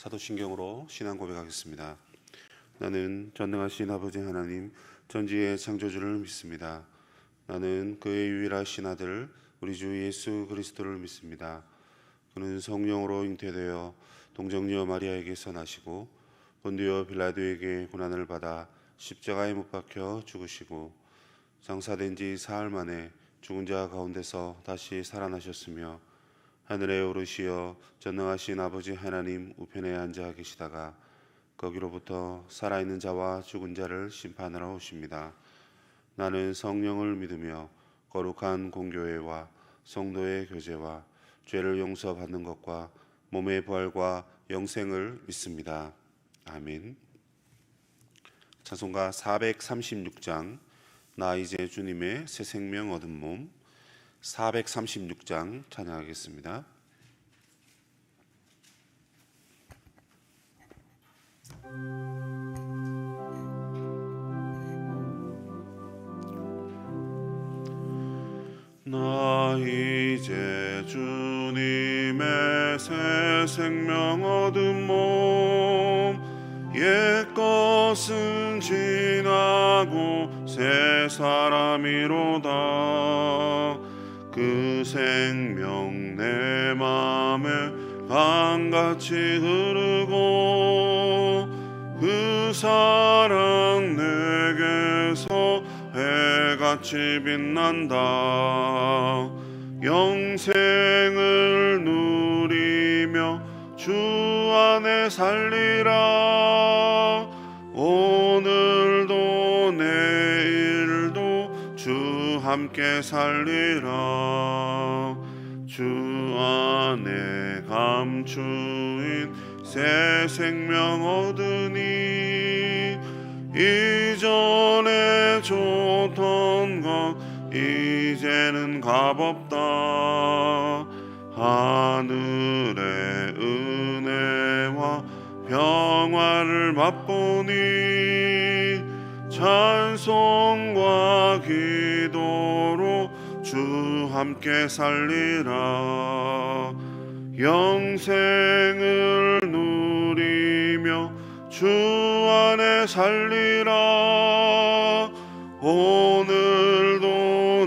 사도신경으로 신앙 고백하겠습니다. 나는 전능하신 아버지 하나님 전지의 창조주를 믿습니다. 나는 그의 유일하신 아들 우리 주 예수 그리스도를 믿습니다. 그는 성령으로 잉태되어 동정녀 마리아에게서 나시고 본디오 빌라도에게 고난을 받아 십자가에 못 박혀 죽으시고 장사된 지 사흘 만에 죽은 자 가운데서 다시 살아나셨으며 하늘에 오르시어 전능하신 아버지 하나님 우편에 앉아 계시다가 거기로부터 살아있는 자와 죽은 자를 심판하러 오십니다. 나는 성령을 믿으며 거룩한 공교회와 성도의 교제와 죄를 용서받는 것과 몸의 부활과 영생을 믿습니다. 아멘. 찬송가 436장 나 이제 주님의 새 생명 얻은 몸 436장 찬양하겠습니다. 나 이제 주님의 새 생명 얻은 몸 옛 것은 지나고 새 사람이로다. 그 생명 내 맘에 강같이 흐르고 그 사랑 내게서 해같이 빛난다. 영생을 누리며 주 안에 살리라. 오늘도 내일도 주 함께 살리라. 주 안에 감추인 새 생명 얻으니 이전에 좋던 것 이제는 값없다. 하늘의 은혜와 평화를 맛보니 찬송과 기도로 주 함께 살리라. 영생을 누리며 주 안에 살리라. 오늘도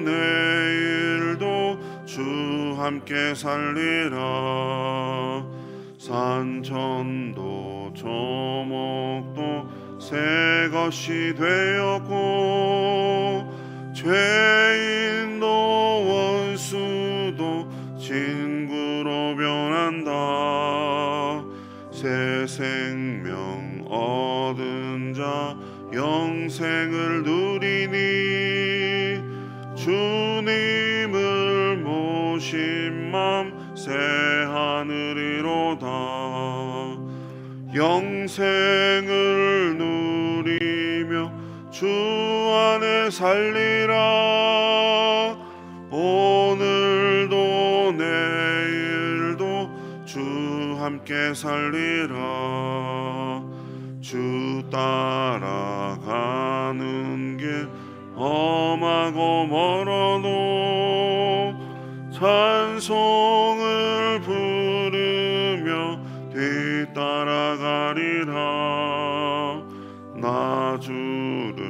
내일도 주 함께 살리라. 산천도 조목도 새 것이 되었고 죄인도 원수도 친구로 변한다. 새 생명 얻은 자 영생을 누리니 주님을 모신 맘 새 하늘이로다. 영생을 누리며 주 안에 살리라. 오늘도 내일도 주 함께 살리라. 주 따라가는 길 험하고 멀어도 찬송을 부르며 뒤따라가리라. 나 주를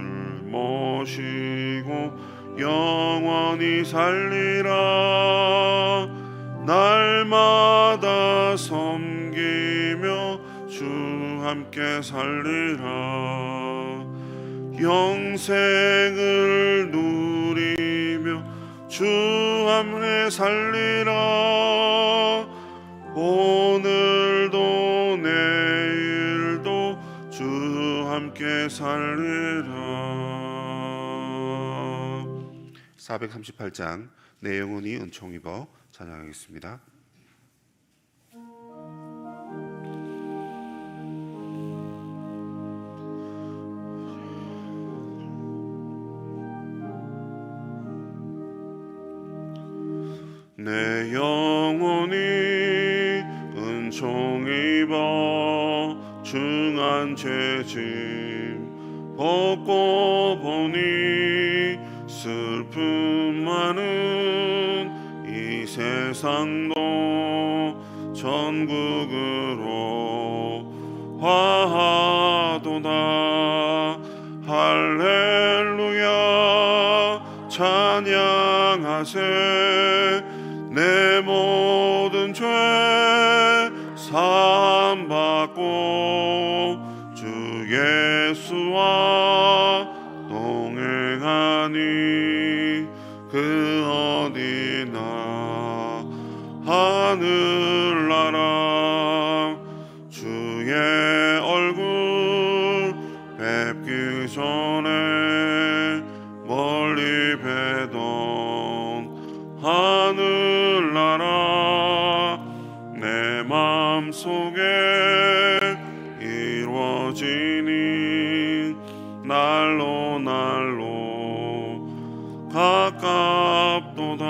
모시고 영원히 살리라. 날마다 섬기며 주 함께 살리라. 영생을 누리며 주 함께 살리라. 오늘도 내일도 주 함께 살리라. 438장 내 영혼이 은총 입어 찬양하겠습니다. 내 영혼이 은총 입어 중한 죄짐 벗고 보니 슬픔 많은 이 세상도 천국으로 화하도다. 할렐루야 찬양하세. 내 모든 죄 사함받고 주 예수와 동행하니 그 어디나 하늘나라. 주의 얼굴 뵙기 전에 멀리 뵈던 하늘나라. 내 맘속에 이루어지니 날로 날로 가깝도다.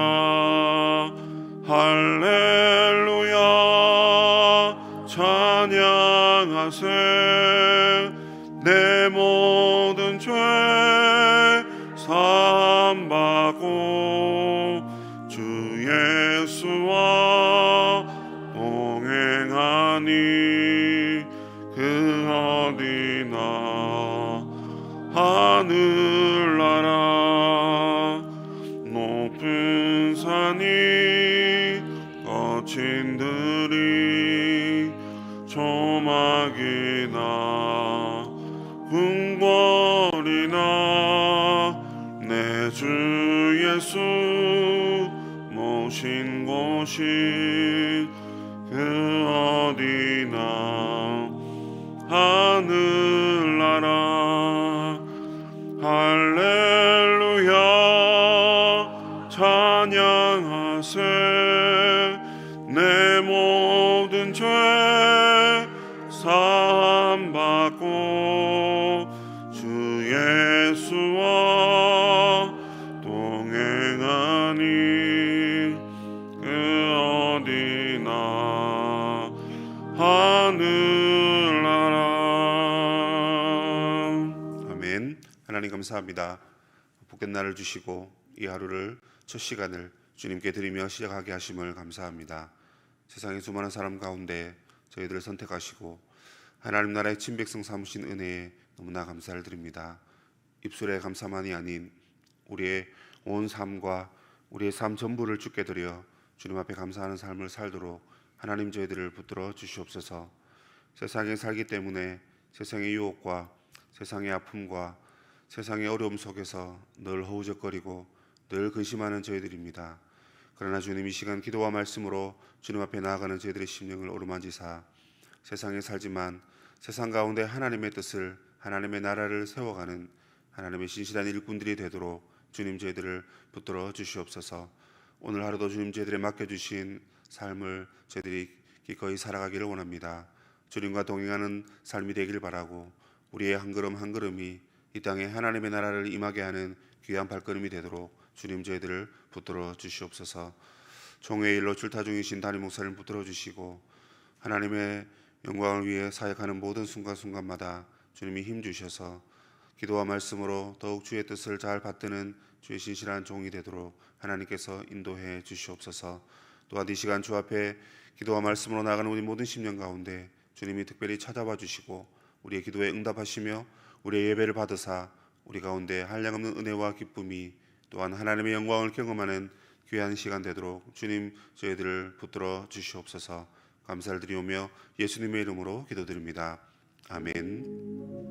할렐루야 찬양하세. 내 모든 죄 사함받고 주 예수와 동행하니 그 어디나 하늘나라. 높은 산이 거친 들이 조막이나 궁궐이나 내 주 예수 모신 곳이 그 어디나 하늘나라. 할렐루야 찬양하세. 내 모든 죄 사함받고 주 예수와 동행하니 그 어디나 하늘나라. 아멘. 하나님 감사합니다. 복된 날을 주시고 이 하루를 첫 시간을 주님께 드리며 시작하게 하심을 감사합니다. 세상의 수많은 사람 가운데 저희들을 선택하시고 하나님 나라의 친백성 삼으신 은혜에 너무나 감사를 드립니다. 입술의 감사만이 아닌 우리의 온 삶과 우리의 삶 전부를 주께 드려 주님 앞에 감사하는 삶을 살도록 하나님 저희들을 붙들어 주시옵소서. 세상에 살기 때문에 세상의 유혹과 세상의 아픔과 세상의 어려움 속에서 늘 허우적거리고 늘 근심하는 저희들입니다. 그러나 주님 이 시간 기도와 말씀으로 주님 앞에 나아가는 저희들의 심령을 어루만지사 세상에 살지만 세상 가운데 하나님의 뜻을 하나님의 나라를 세워가는 하나님의 신실한 일꾼들이 되도록 주님 저희들을 붙들어 주시옵소서. 오늘 하루도 주님 저희들에 맡겨주신 삶을 저희들이 기꺼이 살아가기를 원합니다. 주님과 동행하는 삶이 되길 바라고 우리의 한 걸음 한 걸음이 이 땅에 하나님의 나라를 임하게 하는 귀한 발걸음이 되도록 주님 저희들을 붙들어 주시옵소서. 총회의 일로 출타 중이신 담임 목사를 붙들어 주시고 하나님의 영광을 위해 사역하는 모든 순간순간마다 주님이 힘 주셔서 기도와 말씀으로 더욱 주의 뜻을 잘 받드는 주의 신실한 종이 되도록 하나님께서 인도해 주시옵소서. 또한 이 시간 주 앞에 기도와 말씀으로 나아가는 우리 모든 심령 가운데 주님이 특별히 찾아와 주시고 우리의 기도에 응답하시며 우리의 예배를 받으사 우리 가운데 한량없는 은혜와 기쁨이 또한 하나님의 영광을 경험하는 귀한 시간 되도록 주님 저희들을 붙들어 주시옵소서. 감사를 드리오며 예수님의 이름으로 기도드립니다. 아멘.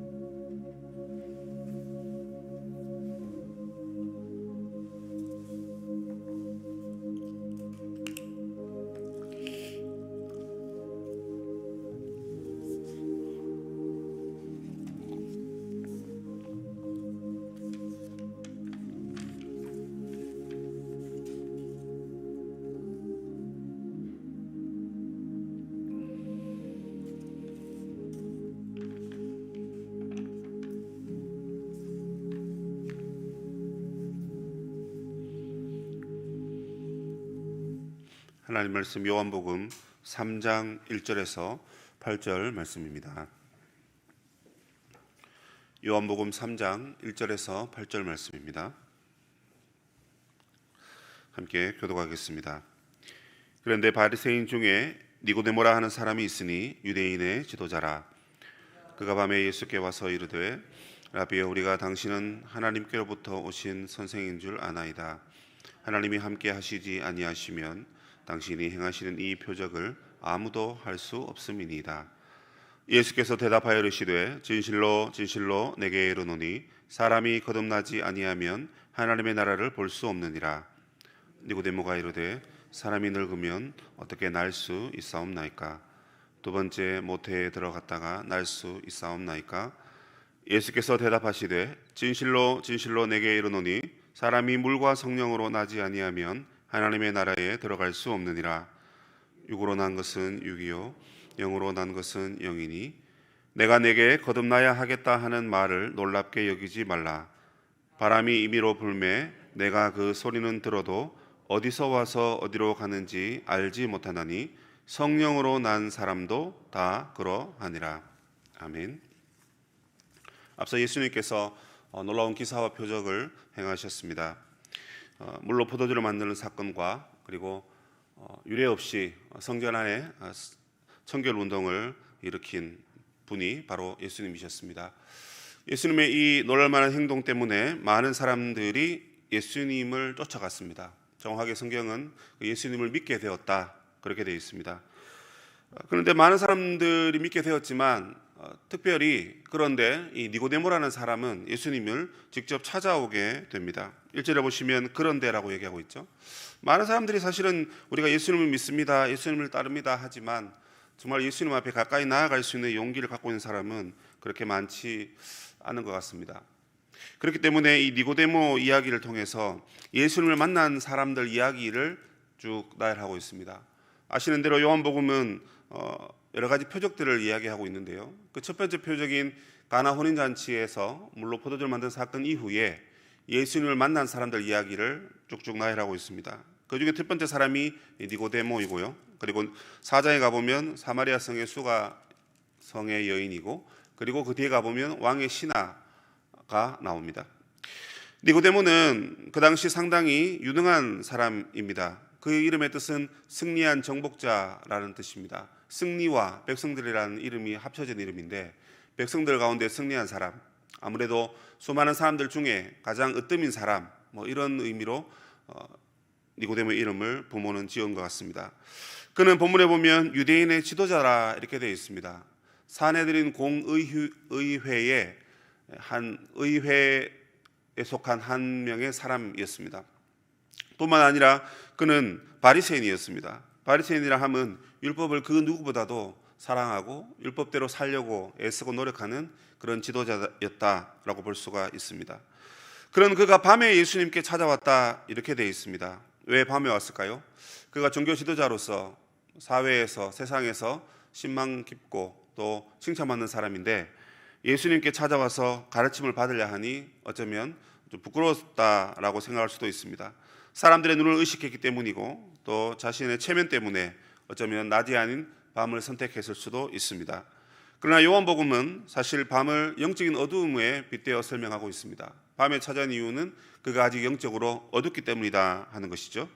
하나님 말씀 요한복음 3장 1절에서 8절 말씀입니다. 요한복음 3장 1절에서 8절 말씀입니다. 함께 교독하겠습니다. 그런데 바리새인 중에 니고데모라 하는 사람이 있으니 유대인의 지도자라. 그가 밤에 예수께 와서 이르되 라비여 우리가 당신은 하나님께로부터 오신 선생인 줄 아나이다. 하나님이 함께 하시지 아니하시면 당신이 행하시는 이 표적을 아무도 할 수 없음이니이다. 예수께서 대답하여 이르시되 진실로 진실로 내게 이르노니 사람이 거듭나지 아니하면 하나님의 나라를 볼 수 없느니라. 니고데모가 이르되 사람이 늙으면 어떻게 날 수 있사옵나이까? 두 번째 모태에 들어갔다가 날 수 있사옵나이까? 예수께서 대답하시되 진실로 진실로 내게 이르노니 사람이 물과 성령으로 나지 아니하면 하나님의 나라에 들어갈 수 없느니라. 육으로 난 것은 육이요 영으로 난 것은 영이니 내가 내게 거듭나야 하겠다 하는 말을 놀랍게 여기지 말라. 바람이 임의로 불매 내가 그 소리는 들어도 어디서 와서 어디로 가는지 알지 못하나니 성령으로 난 사람도 다 그러하니라. 아멘. 앞서 예수님께서 놀라운 기사와 표적을 행하셨습니다. 물로 포도주를 만드는 사건과 그리고 유례 없이 성전 안에 청결 운동을 일으킨 분이 바로 예수님이셨습니다. 예수님의 이 놀랄만한 행동 때문에 많은 사람들이 예수님을 쫓아갔습니다. 정확하게 성경은 예수님을 믿게 되었다 그렇게 되어 있습니다. 그런데 많은 사람들이 믿게 되었지만 특별히 그런데 이 니고데모라는 사람은 예수님을 직접 찾아오게 됩니다. 1절에 보시면 그런데라고 얘기하고 있죠. 많은 사람들이 사실은 우리가 예수님을 믿습니다, 예수님을 따릅니다 하지만 정말 예수님 앞에 가까이 나아갈 수 있는 용기를 갖고 있는 사람은 그렇게 많지 않은 것 같습니다. 그렇기 때문에 이 니고데모 이야기를 통해서 예수님을 만난 사람들 이야기를 쭉 나열하고 있습니다. 아시는 대로 요한복음은 여러 가지 표적들을 이야기하고 있는데요. 그 첫 번째 표적인 가나 혼인잔치에서 물로 포도주를 만든 사건 이후에 예수님을 만난 사람들 이야기를 쭉쭉 나열하고 있습니다. 그 중에 첫 번째 사람이 니고데모이고요. 그리고 4장에 가보면 사마리아 성의 수가 성의 여인이고 그리고 그 뒤에 가보면 왕의 신하가 나옵니다. 니고데모는 그 당시 상당히 유능한 사람입니다. 그 이름의 뜻은 승리한 정복자라는 뜻입니다. 승리와 백성들이라는 이름이 합쳐진 이름인데 백성들 가운데 승리한 사람, 아무래도 수많은 사람들 중에 가장 으뜸인 사람, 이런 의미로 니고데모의 이름을 부모는 지은 것 같습니다. 그는 본문에 보면 유대인의 지도자라 이렇게 되어 있습니다. 사내들인 공의회의 한 의회에 속한 한 명의 사람이었습니다. 뿐만 아니라 그는 바리새인이었습니다. 바리새인이라 함은 율법을 그 누구보다도 사랑하고 율법대로 살려고 애쓰고 노력하는 그런 지도자였다라고 볼 수가 있습니다. 그런 그가 밤에 예수님께 찾아왔다 이렇게 되어 있습니다. 왜 밤에 왔을까요? 그가 종교 지도자로서 사회에서 세상에서 신망 깊고 또 칭찬받는 사람인데 예수님께 찾아와서 가르침을 받으려 하니 어쩌면 좀 부끄러웠다라고 생각할 수도 있습니다. 사람들의 눈을 의식했기 때문이고 또 자신의 체면 때문에 어쩌면 낮이 아닌 밤을 선택했을 수도 있습니다. 그러나 요한복음은 사실 밤을 영적인 어두움에 빗대어 설명하고 있습니다. 밤에 찾아온 이유는 그가 아직 영적으로 어둡기 때문이다 하는 것이죠.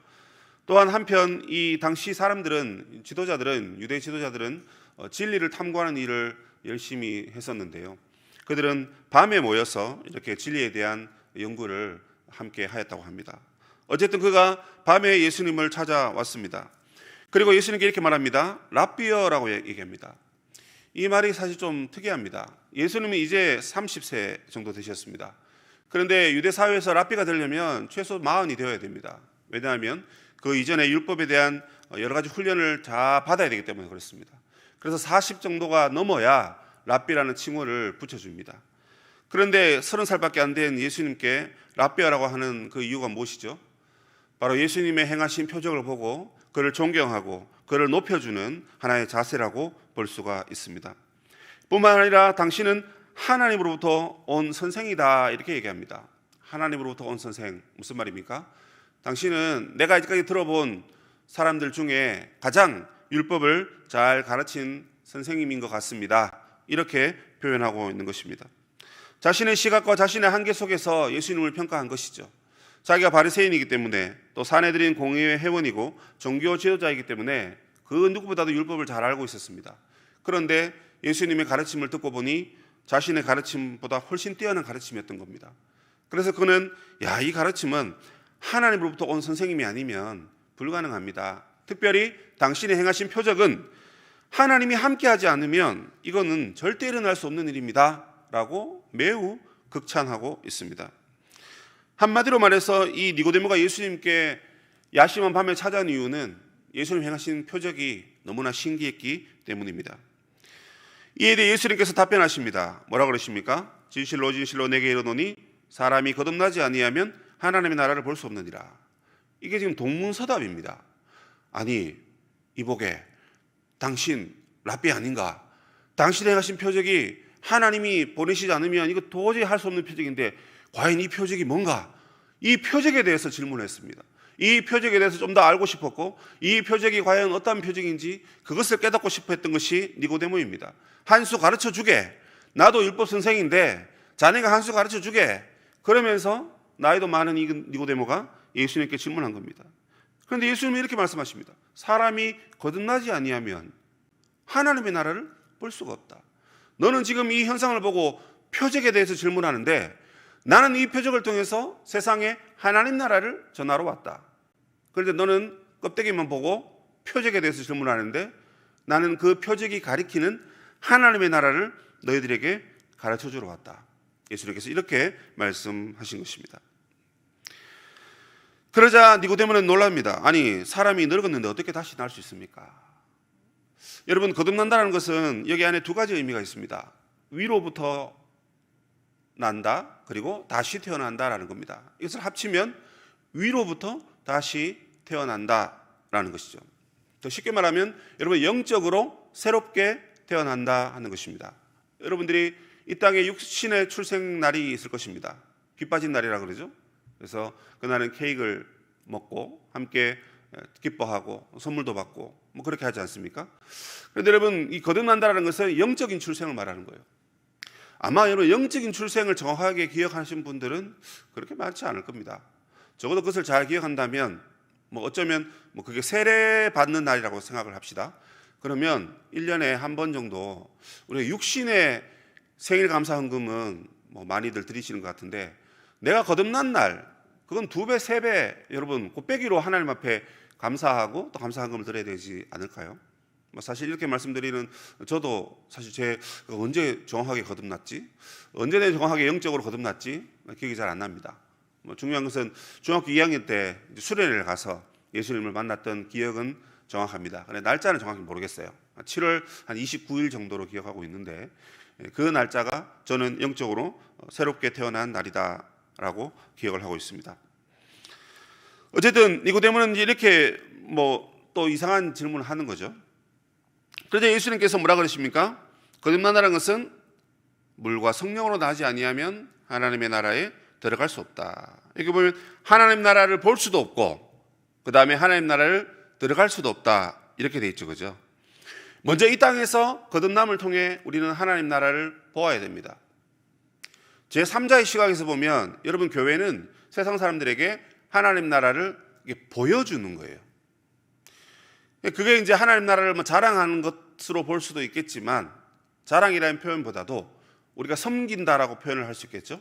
또한 한편 이 당시 사람들은 유대 지도자들은 진리를 탐구하는 일을 열심히 했었는데요. 그들은 밤에 모여서 이렇게 진리에 대한 연구를 함께 하였다고 합니다. 어쨌든 그가 밤에 예수님을 찾아왔습니다. 그리고 예수님께 이렇게 말합니다. 랍비어라고 얘기합니다. 이 말이 사실 좀 특이합니다. 예수님은 이제 30세 정도 되셨습니다. 그런데 유대 사회에서 랍비가 되려면 최소 40이 되어야 됩니다. 왜냐하면 그 이전에 율법에 대한 여러 가지 훈련을 다 받아야 되기 때문에 그렇습니다. 그래서 40 정도가 넘어야 랍비라는 칭호를 붙여줍니다. 그런데 30살밖에 안 된 예수님께 랍비라고 하는 그 이유가 무엇이죠? 바로 예수님의 행하신 표적을 보고 그를 존경하고 그를 높여주는 하나의 자세라고 볼 수가 있습니다. 뿐만 아니라 당신은 하나님으로부터 온 선생이다 이렇게 얘기합니다. 하나님으로부터 온 선생, 무슨 말입니까? 당신은 내가 이제까지 들어본 사람들 중에 가장 율법을 잘 가르친 선생님인 것 같습니다. 이렇게 표현하고 있는 것입니다. 자신의 시각과 자신의 한계 속에서 예수님을 평가한 것이죠. 자기가 바리새인이기 때문에 또 사내들인 공의회 회원이고 종교 지도자이기 때문에 그 누구보다도 율법을 잘 알고 있었습니다. 그런데 예수님의 가르침을 듣고 보니 자신의 가르침보다 훨씬 뛰어난 가르침이었던 겁니다. 그래서 그는 이 가르침은 하나님으로부터 온 선생님이 아니면 불가능합니다. 특별히 당신이 행하신 표적은 하나님이 함께하지 않으면 이거는 절대 일어날 수 없는 일입니다 라고 매우 극찬하고 있습니다. 한마디로 말해서 이 니고데모가 예수님께 야심한 밤에 찾아온 이유는 예수님 행하신 표적이 너무나 신기했기 때문입니다. 이에 대해 예수님께서 답변하십니다. 뭐라 그러십니까? 진실로 진실로 내게 이르노니 사람이 거듭나지 아니하면 하나님의 나라를 볼 수 없느니라. 이게 지금 동문서답입니다. 아니 이보게, 당신 랍비 아닌가? 당신이 행하신 표적이 하나님이 보내시지 않으면 이거 도저히 할 수 없는 표적인데 과연 이 표적이 뭔가? 이 표적에 대해서 질문했습니다. 이 표적에 대해서 좀 더 알고 싶었고 이 표적이 과연 어떤 표적인지 그것을 깨닫고 싶어 했던 것이 니고데모입니다. 한 수 가르쳐 주게, 나도 율법 선생인데 자네가 한 수 가르쳐 주게. 그러면서 나이도 많은 이 니고데모가 예수님께 질문한 겁니다. 그런데 예수님은 이렇게 말씀하십니다. 사람이 거듭나지 아니하면 하나님의 나라를 볼 수가 없다. 너는 지금 이 현상을 보고 표적에 대해서 질문하는데 나는 이 표적을 통해서 세상에 하나님 나라를 전하러 왔다. 그런데 너는 껍데기만 보고 표적에 대해서 질문하는데 나는 그 표적이 가리키는 하나님의 나라를 너희들에게 가르쳐 주러 왔다. 예수님께서 이렇게 말씀하신 것입니다. 그러자 니고데모는 놀랍니다. 아니 사람이 늙었는데 어떻게 다시 날 수 있습니까? 여러분, 거듭난다는 것은 여기 안에 두 가지 의미가 있습니다. 위로부터 난다, 그리고 다시 태어난다라는 겁니다. 이것을 합치면 위로부터 다시 태어난다라는 것이죠. 더 쉽게 말하면 여러분 영적으로 새롭게 태어난다 하는 것입니다. 여러분들이 이 땅에 육신의 출생 날이 있을 것입니다. 귀 빠진 날이라 그러죠. 그래서 그날은 케이크를 먹고 함께 기뻐하고 선물도 받고 뭐 그렇게 하지 않습니까? 그런데 여러분, 이 거듭난다는 것은 영적인 출생을 말하는 거예요. 아마 여러분 영적인 출생을 정확하게 기억하시는 분들은 그렇게 많지 않을 겁니다. 적어도 그것을 잘 기억한다면 뭐 어쩌면 뭐 그게 세례 받는 날이라고 생각을 합시다. 그러면 1년에 한 번 정도 우리가 육신의 생일 감사 헌금은 뭐 많이들 드리시는 것 같은데 내가 거듭난 날 그건 2배, 3배 여러분 곱빼기로 하나님 앞에 감사하고 또 감사 헌금을 드려야 되지 않을까요? 뭐 사실 이렇게 말씀드리는 저도 사실 제 언제 정확하게 거듭났지? 언제 내가 정확하게 영적으로 거듭났지? 기억이 잘 안 납니다. 뭐 중요한 것은 중학교 2학년 때 수련회를 가서 예수님을 만났던 기억은 정확합니다. 근데 날짜는 정확히 모르겠어요. 7월 한 29일 정도로 기억하고 있는데 그 날짜가 저는 영적으로 새롭게 태어난 날이다라고 기억을 하고 있습니다. 어쨌든 니고데모는 이렇게 뭐 또 이상한 질문을 하는 거죠. 그런데 예수님께서 뭐라 그러십니까? 거듭난다는 것은 물과 성령으로 나지 아니하면 하나님의 나라에 들어갈 수 없다. 여기 보면 하나님 나라를 볼 수도 없고 그 다음에 하나님 나라를 들어갈 수도 없다 이렇게 돼 있죠, 그죠? 먼저 이 땅에서 거듭남을 통해 우리는 하나님 나라를 보아야 됩니다. 제 3자의 시각에서 보면 여러분 교회는 세상 사람들에게 하나님 나라를 보여주는 거예요. 그게 이제 하나님 나라를 뭐 자랑하는 것으로 볼 수도 있겠지만 자랑이라는 표현보다도 우리가 섬긴다라고 표현을 할 수 있겠죠.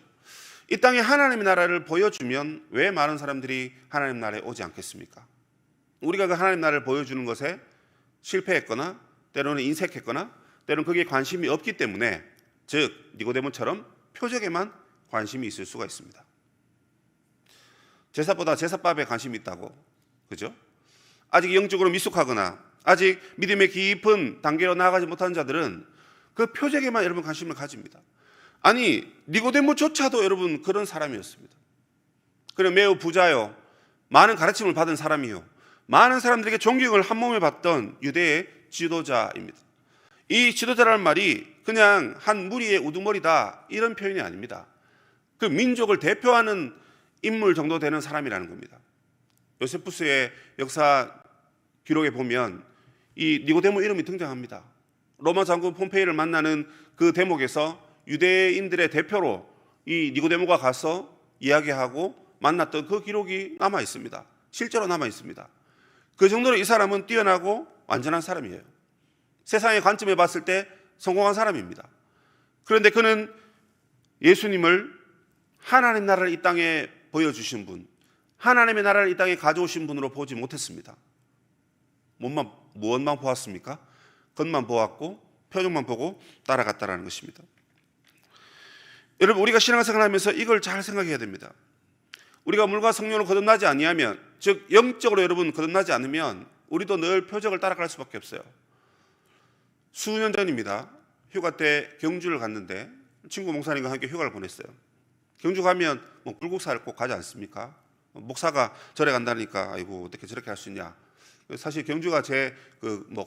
이 땅에 하나님의 나라를 보여주면 왜 많은 사람들이 하나님 나라에 오지 않겠습니까? 우리가 그 하나님 나라를 보여주는 것에 실패했거나 때로는 인색했거나 때로는 거기에 관심이 없기 때문에 즉 니고데모처럼 표적에만 관심이 있을 수가 있습니다. 제사보다 제사밥에 관심이 있다고, 그죠? 아직 영적으로 미숙하거나 아직 믿음의 깊은 단계로 나아가지 못한 자들은 그 표적에만 여러분 관심을 가집니다. 아니 니고데모조차도 여러분 그런 사람이었습니다. 그는 매우 부자요, 많은 가르침을 받은 사람이요, 많은 사람들에게 존경을 한 몸에 받던 유대의 지도자입니다. 이 지도자라는 말이 그냥 한 무리의 우두머리다 이런 표현이 아닙니다. 그 민족을 대표하는 인물 정도 되는 사람이라는 겁니다. 요세푸스의 역사 기록에 보면 이 니고데모 이름이 등장합니다. 로마 장군 폼페이를 만나는 그 대목에서 유대인들의 대표로 이 니고데모가 가서 이야기하고 만났던 그 기록이 남아 있습니다. 실제로 남아 있습니다. 그 정도로 이 사람은 뛰어나고 완전한 사람이에요. 세상의 관점에 봤을 때 성공한 사람입니다. 그런데 그는 예수님을 하나님 나라를 이 땅에 보여주신 분, 하나님의 나라를 이 땅에 가져오신 분으로 보지 못했습니다. 무엇만 보았습니까? 겉만 보았고 표정만 보고 따라갔다라는 것입니다. 여러분, 우리가 신앙생활을 하면서 이걸 잘 생각해야 됩니다. 우리가 물과 성령으로 거듭나지 아니하면, 즉 영적으로 여러분 거듭나지 않으면 우리도 늘 표적을 따라갈 수밖에 없어요. 수년 전입니다. 휴가 때 경주를 갔는데 친구 목사님과 함께 휴가를 보냈어요. 경주 가면 불국사를 꼭 가지 않습니까? 목사가 절에 간다니까 아이고 어떻게 저렇게 할 수 있냐. 사실 경주가 제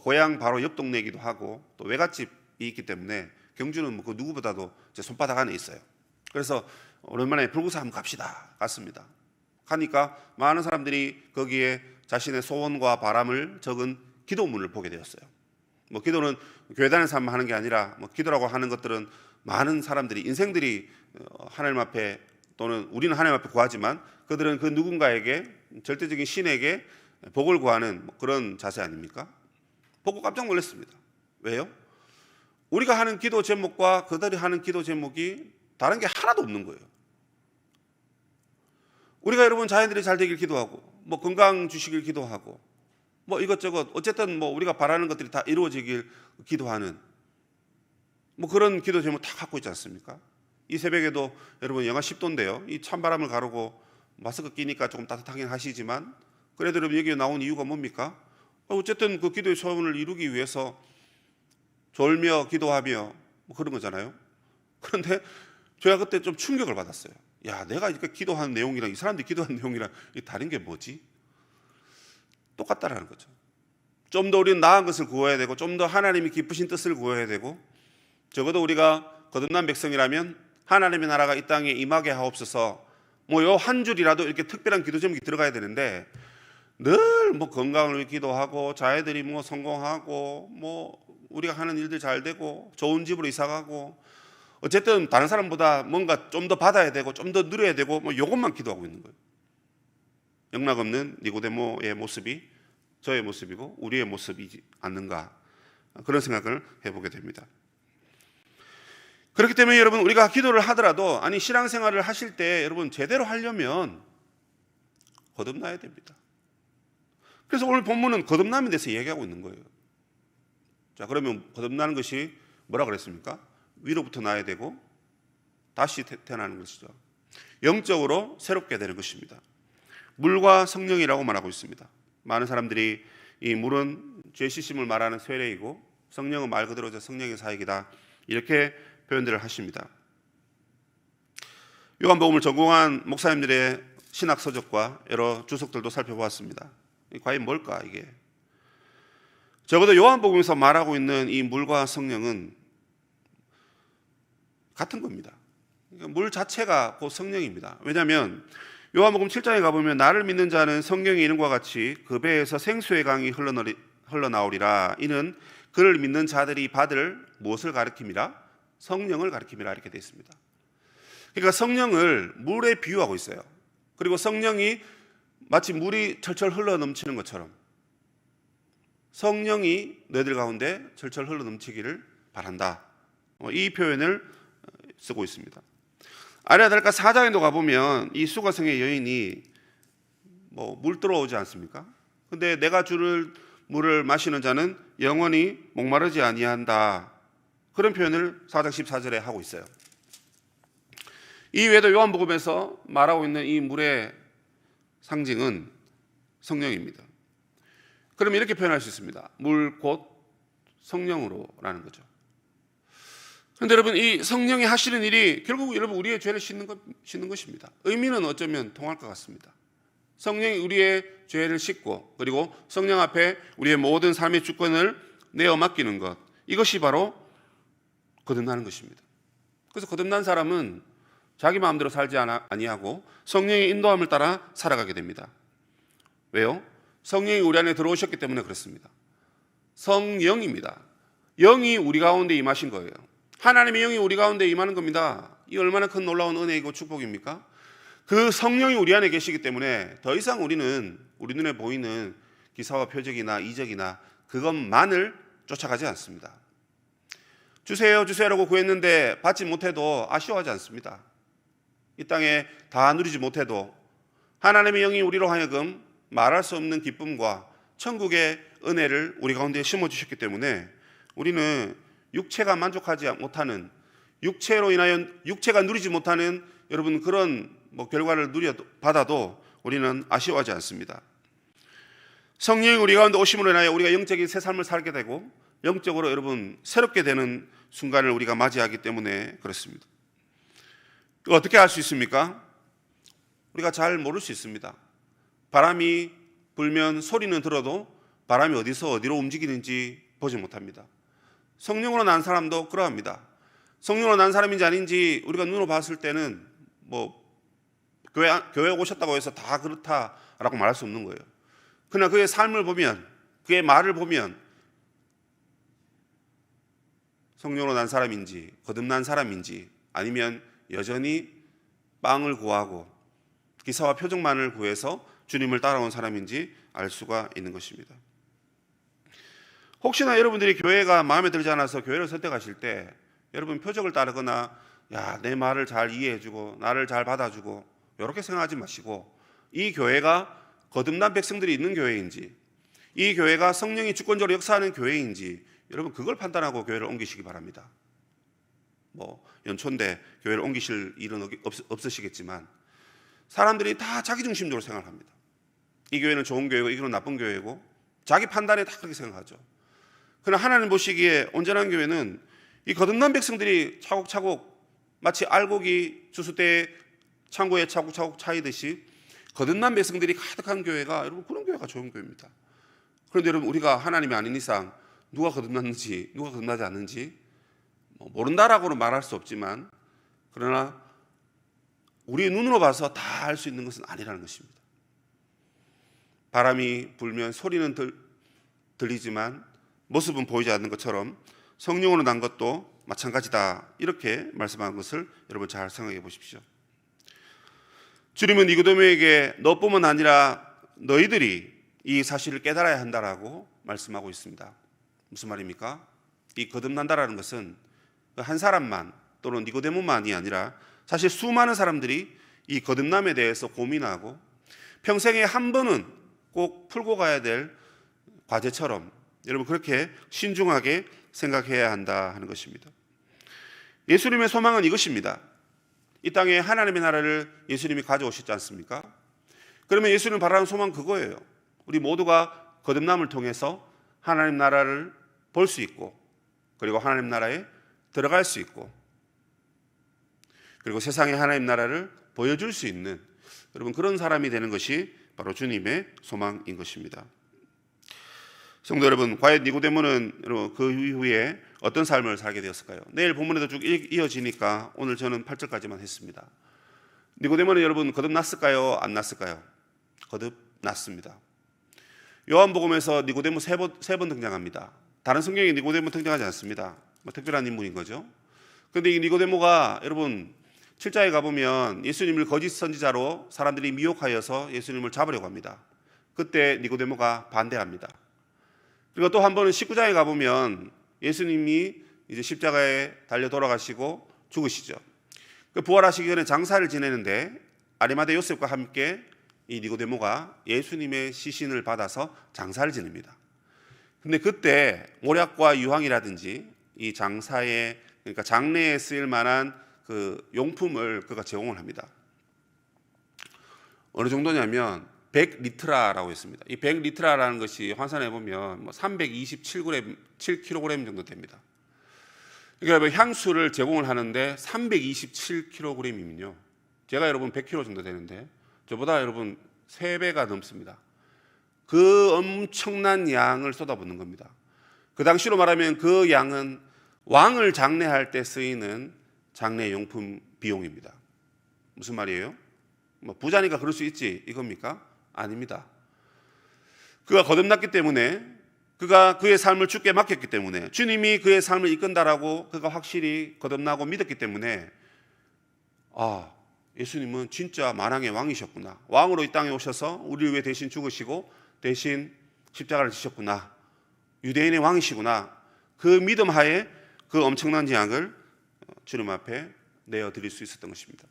고향 바로 옆 동네이기도 하고 또 외갓집이 있기 때문에 경주는 그 누구보다도 제 손바닥 안에 있어요. 그래서 오랜만에 불국사 한번 갑시다. 갔습니다. 가니까 많은 사람들이 거기에 자신의 소원과 바람을 적은 기도문을 보게 되었어요. 기도는 교회단에서 하는 게 아니라 기도라고 하는 것들은 많은 사람들이 인생들이 하나님 앞에 또는 우리는 하나님 앞에 구하지만 그들은 그 누군가에게 절대적인 신에게 복을 구하는 그런 자세 아닙니까? 보고 깜짝 놀랐습니다. 왜요? 우리가 하는 기도 제목과 그들이 하는 기도 제목이 다른 게 하나도 없는 거예요. 우리가 여러분 자녀들이 잘 되길 기도하고 건강 주시길 기도하고 이것저것 어쨌든 우리가 바라는 것들이 다 이루어지길 기도하는 그런 기도 제목 다 갖고 있지 않습니까? 이 새벽에도 여러분 영하 10도인데요. 이 찬바람을 가르고 마스크 끼니까 조금 따뜻하긴 하시지만 그래도 여러분 여기 나온 이유가 뭡니까? 어쨌든 그 기도의 소원을 이루기 위해서 졸며 기도하며 그런 거잖아요. 그런데 제가 그때 좀 충격을 받았어요. 야, 내가 이렇게 기도하는 내용이랑 이 사람들이 기도하는 내용이랑 다른 게 뭐지? 똑같다라는 거죠. 좀 더 우리는 나은 것을 구해야 되고 좀 더 하나님이 기쁘신 뜻을 구해야 되고 적어도 우리가 거듭난 백성이라면 하나님의 나라가 이 땅에 임하게 하옵소서 요 한 줄이라도 이렇게 특별한 기도 제목이 들어가야 되는데 늘 건강을 위해 기도하고 자녀들이 성공하고 우리가 하는 일들 잘 되고 좋은 집으로 이사가고 어쨌든 다른 사람보다 뭔가 좀 더 받아야 되고 좀 더 누려야 되고 이것만 기도하고 있는 거예요. 영락없는 니고데모의 모습이 저의 모습이고 우리의 모습이지 않는가 그런 생각을 해보게 됩니다. 그렇기 때문에 여러분 우리가 기도를 하더라도 신앙생활을 하실 때 여러분 제대로 하려면 거듭나야 됩니다. 그래서 오늘 본문은 거듭남에 대해서 얘기하고 있는 거예요. 자, 그러면 거듭나는 것이 뭐라 그랬습니까? 위로부터 나야 되고 다시 태어나는 것이죠. 영적으로 새롭게 되는 것입니다. 물과 성령이라고 말하고 있습니다. 많은 사람들이 이 물은 죄 씻음을 말하는 세례이고 성령은 말 그대로 성령의 사역이다 이렇게 표현들을 하십니다. 요한복음을 전공한 목사님들의 신학 서적과 여러 주석들도 살펴보았습니다. 과연 뭘까 이게? 적어도 요한복음에서 말하고 있는 이 물과 성령은 같은 겁니다. 물 자체가 곧 성령입니다. 왜냐하면 요한복음 7장에 가보면 나를 믿는 자는 성경의 이름과 같이 그 배에서 생수의 강이 흘러나오리라. 이는 그를 믿는 자들이 받을 무엇을 가리킴이라? 성령을 가리킴이라 이렇게 되어 있습니다. 그러니까 성령을 물에 비유하고 있어요. 그리고 성령이 마치 물이 철철 흘러 넘치는 것처럼 성령이 너희들 가운데 철철 흘러 넘치기를 바란다. 이 표현을 쓰고 있습니다. 아리아달가 4장에도 가보면 이 수가성의 여인이 물 들어오지 않습니까? 근데 내가 주를 물을 마시는 자는 영원히 목마르지 아니한다. 그런 표현을 4장 14절에 하고 있어요. 이 외에도 요한복음에서 말하고 있는 이 물의 상징은 성령입니다. 그럼 이렇게 표현할 수 있습니다. 물 곧 성령으로라는 거죠. 그런데 여러분 이 성령이 하시는 일이 결국 여러분 우리의 죄를 씻는 것입니다. 의미는 어쩌면 통할 것 같습니다. 성령이 우리의 죄를 씻고 그리고 성령 앞에 우리의 모든 삶의 주권을 내어 맡기는 것, 이것이 바로 거듭나는 것입니다. 그래서 거듭난 사람은 자기 마음대로 살지 아니하고 성령의 인도함을 따라 살아가게 됩니다. 왜요? 성령이 우리 안에 들어오셨기 때문에 그렇습니다. 성령입니다. 영이 우리 가운데 임하신 거예요. 하나님의 영이 우리 가운데 임하는 겁니다. 이 얼마나 큰 놀라운 은혜이고 축복입니까? 그 성령이 우리 안에 계시기 때문에 더 이상 우리는 우리 눈에 보이는 기사와 표적이나 이적이나 그것만을 쫓아가지 않습니다. 주세요 주세요라고 구했는데 받지 못해도 아쉬워하지 않습니다. 이 땅에 다 누리지 못해도 하나님의 영이 우리로 하여금 말할 수 없는 기쁨과 천국의 은혜를 우리 가운데 심어주셨기 때문에 우리는 육체가 만족하지 못하는, 육체로 인하여 육체가 누리지 못하는 여러분 그런 결과를 받아도 우리는 아쉬워하지 않습니다. 성령이 우리 가운데 오심으로 인하여 우리가 영적인 새 삶을 살게 되고 영적으로 여러분 새롭게 되는 순간을 우리가 맞이하기 때문에 그렇습니다. 어떻게 알 수 있습니까? 우리가 잘 모를 수 있습니다. 바람이 불면 소리는 들어도 바람이 어디서 어디로 움직이는지 보지 못합니다. 성령으로 난 사람도 그러합니다. 성령으로 난 사람인지 아닌지 우리가 눈으로 봤을 때는 교회 오셨다고 해서 다 그렇다라고 말할 수 없는 거예요. 그러나 그의 삶을 보면, 그의 말을 보면 성령으로 난 사람인지 거듭난 사람인지 아니면 여전히 빵을 구하고 기사와 표적만을 구해서 주님을 따라온 사람인지 알 수가 있는 것입니다. 혹시나 여러분들이 교회가 마음에 들지 않아서 교회를 선택하실 때 여러분 표적을 따르거나 내 말을 잘 이해해주고 나를 잘 받아주고 이렇게 생각하지 마시고, 이 교회가 거듭난 백성들이 있는 교회인지, 이 교회가 성령이 주권적으로 역사하는 교회인지 여러분 그걸 판단하고 교회를 옮기시기 바랍니다. 연초인데 교회를 옮기실 일은 없으시겠지만 사람들이 다 자기중심적으로 생각합니다. 이 교회는 좋은 교회고 이 교회는 나쁜 교회고 자기 판단에 다 그렇게 생각하죠. 그러나 하나님 보시기에 온전한 교회는 이 거듭난 백성들이 차곡차곡 마치 알곡이 주수대에 창고에 차곡차곡 차이듯이 거듭난 백성들이 가득한 교회가 여러분 그런 교회가 좋은 교회입니다. 그런데 여러분 우리가 하나님이 아닌 이상 누가 거듭났는지 누가 거듭나지 않는지 모른다라고는 말할 수 없지만 그러나 우리의 눈으로 봐서 다 알 수 있는 것은 아니라는 것입니다. 바람이 불면 소리는 들리지만 모습은 보이지 않는 것처럼 성령으로 난 것도 마찬가지다, 이렇게 말씀한 것을 여러분 잘 생각해 보십시오. 주님은 니고데모에게 너뿐만 아니라 너희들이 이 사실을 깨달아야 한다라고 말씀하고 있습니다. 무슨 말입니까? 이 거듭난다라는 것은 한 사람만 또는 니고데모만이 아니라 사실 수많은 사람들이 이 거듭남에 대해서 고민하고 평생에 한 번은 꼭 풀고 가야 될 과제처럼 여러분 그렇게 신중하게 생각해야 한다 하는 것입니다. 예수님의 소망은 이것입니다. 이 땅에 하나님의 나라를 예수님이 가져오셨지 않습니까? 그러면 예수님 바라는 소망은 그거예요. 우리 모두가 거듭남을 통해서 하나님 나라를 볼 수 있고 그리고 하나님 나라에 들어갈 수 있고 그리고 세상에 하나님 나라를 보여줄 수 있는 여러분 그런 사람이 되는 것이 바로 주님의 소망인 것입니다. 성도 여러분, 과연 니고데모는 여러분 그 이후에 어떤 삶을 살게 되었을까요? 내일 본문에도 쭉 이어지니까 오늘 저는 8절까지만 했습니다. 니고데모는 여러분 거듭났을까요? 안 났을까요? 거듭났습니다. 요한복음에서 니고데모 세 번 등장합니다. 다른 성경에 니고데모 등장하지 않습니다. 특별한 인물인 거죠. 그런데 이 니고데모가 여러분 7장에 가보면 예수님을 거짓 선지자로 사람들이 미혹하여서 예수님을 잡으려고 합니다. 그때 니고데모가 반대합니다. 그리고 또 한 번은 19장에 가보면 예수님이 이제 십자가에 달려 돌아가시고 죽으시죠. 부활하시기 전에 장사를 지내는데 아리마대 요셉과 함께 이 니고데모가 예수님의 시신을 받아서 장사를 지냅니다. 근데 그때 모략과 유황이라든지 이 장사에 그러니까 장례에 쓰일 만한 그 용품을 그가 제공을 합니다. 어느 정도냐면 100리트라라고 했습니다. 이 100리트라라는 것이 환산해 보면 327g, 7kg 정도 됩니다. 그러니까 향수를 제공을 하는데 327kg이면요. 제가 여러분 100kg 정도 되는데 저보다 여러분 3배가 넘습니다. 그 엄청난 양을 쏟아붓는 겁니다. 그 당시로 말하면 그 양은 왕을 장례할 때 쓰이는 장례용품 비용입니다. 무슨 말이에요? 부자니까 그럴 수 있지 이겁니까? 아닙니다. 그가 거듭났기 때문에 그가 그의 삶을 주께 맡겼기 때문에 주님이 그의 삶을 이끈다라고 그가 확실히 거듭나고 믿었기 때문에 예수님은 진짜 만왕의 왕이셨구나. 왕으로 이 땅에 오셔서 우리를 위해 대신 죽으시고 대신 십자가를 지셨구나. 유대인의 왕이시구나. 그 믿음 하에 그 엄청난 재앙을 주님 앞에 내어드릴 수 있었던 것입니다.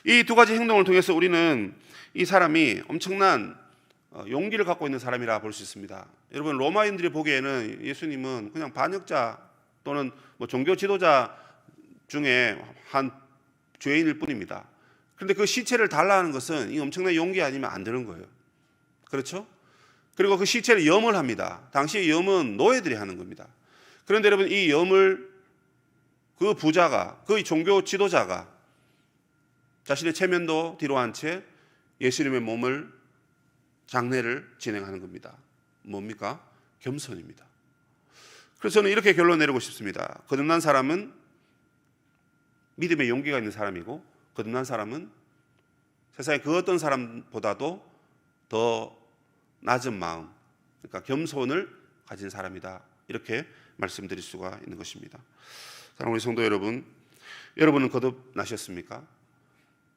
이 두 가지 행동을 통해서 우리는 이 사람이 엄청난 용기를 갖고 있는 사람이라 볼 수 있습니다. 여러분, 로마인들이 보기에는 예수님은 그냥 반역자 또는 종교 지도자 중에 한 죄인일 뿐입니다. 그런데 그 시체를 달라 하는 것은 이 엄청난 용기 아니면 안 되는 거예요. 그렇죠? 그리고 그 시체를 염을 합니다. 당시의 염은 노예들이 하는 겁니다. 그런데 여러분, 이 염을 그 부자가, 그 종교 지도자가 자신의 체면도 뒤로 한 채 예수님의 몸을 장례를 진행하는 겁니다. 뭡니까? 겸손입니다. 그래서 저는 이렇게 결론 내리고 싶습니다. 거듭난 사람은 믿음의 용기가 있는 사람이고, 거듭난 사람은 세상에 그 어떤 사람보다도 더 낮은 마음, 그러니까 겸손을 가진 사람이다. 이렇게 말씀드릴 수가 있는 것입니다. 사랑하는 우리 성도 여러분, 여러분은 거듭나셨습니까?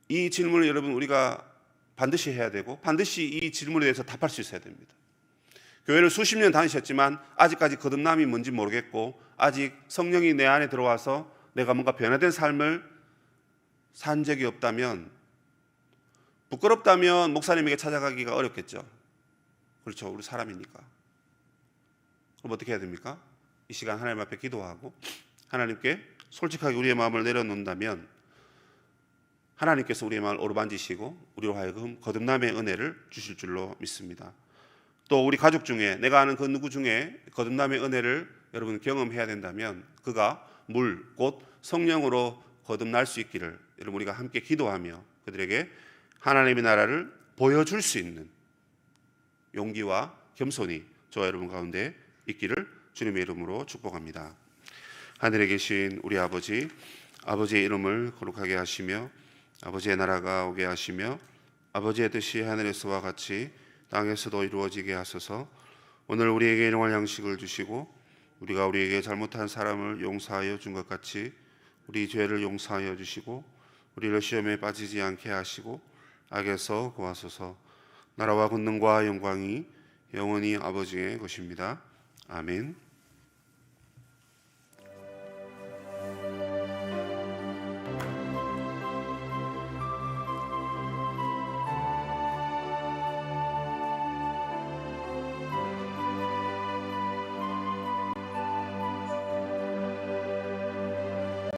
이 질문을 여러분 우리가 반드시 해야 되고, 반드시 이 질문에 대해서 답할 수 있어야 됩니다. 교회를 수십 년 다니셨지만 아직까지 거듭남이 뭔지 모르겠고, 아직 성령이 내 안에 들어와서 내가 뭔가 변화된 삶을 산 적이 없다면, 부끄럽다면 목사님에게 찾아가기가 어렵겠죠. 그렇죠, 우리 사람이니까. 그럼 어떻게 해야 됩니까? 이 시간 하나님 앞에 기도하고 하나님께 솔직하게 우리의 마음을 내려놓는다면 하나님께서 우리의 마음을 어루만지시고 우리로 하여금 거듭남의 은혜를 주실 줄로 믿습니다. 또 우리 가족 중에, 내가 아는 그 누구 중에 거듭남의 은혜를 여러분 경험해야 된다면 그가 물, 곧 성령으로 거듭날 수 있기를 여러분 우리가 함께 기도하며 그들에게 하나님의 나라를 보여줄 수 있는 용기와 겸손이 저와 여러분 가운데 있기를 주님의 이름으로 축복합니다. 하늘에 계신 우리 아버지, 아버지의 이름을 거룩하게 하시며 아버지의 나라가 오게 하시며 아버지의 뜻이 하늘에서와 같이 땅에서도 이루어지게 하소서. 오늘 우리에게 일용할 양식을 주시고 우리가 우리에게 잘못한 사람을 용서하여 준 것 같이 우리 죄를 용서하여 주시고 우리를 시험에 빠지지 않게 하시고 악에서 구하소서. 나라와 권능과 영광이 영원히 아버지의 것입니다. 아멘.